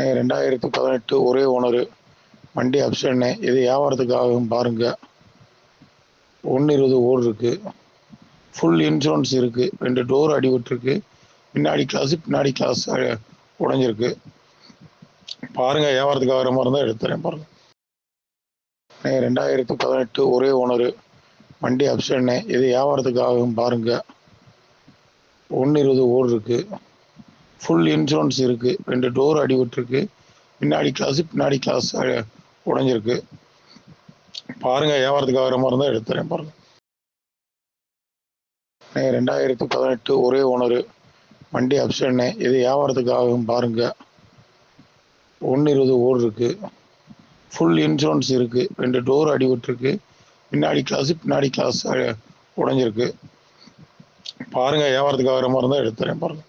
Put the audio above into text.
2018 ஒரே ஓனரு, வண்டி அப்சன்னு. இது வியாபாரத்துக்காகவும் பாருங்க. 1.20 ஓடு இருக்கு. ஃபுல் இன்சூரன்ஸ் இருக்கு. 2 டோர் அடிபட்டுருக்கு. பின்னாடி கிளாஸ் உடைஞ்சிருக்கு. பாருங்க, வியாபாரத்துக்கு ஆகிற மாதிரி இருந்தால் எடுத்துறேன் பாருங்க. 2018 ஒரே ஓனரு, வண்டி அப்சன்னு. இது வியாபாரத்துக்காகவும் பாருங்க. 1.20 ஓடு இருக்கு. ஃபுல் இன்சூரன்ஸ் இருக்கு. 2 டோர் அடிபட்டுருக்கு. பின்னாடி கிளாஸ் உடைஞ்சிருக்கு. பாருங்க, வியாபாரத்துக்கு ஆகிற மாதிரி இருந்தால் எடுத்துறேன் பாருங்க. 2018 ஒரே ஓனரு, வண்டி அப்சன்னு. இது வியாபாரத்துக்காகவும் பாருங்க. 1.20 ஓடு இருக்கு. ஃபுல் இன்சூரன்ஸ் இருக்கு. 2 டோர் அடிபட்டுருக்கு. பின்னாடி கிளாஸ் உடைஞ்சிருக்கு. பாருங்க, வியாபாரத்துக்கு ஆகிற மாதிரி இருந்தால் எடுத்துறேன் பாருங்க.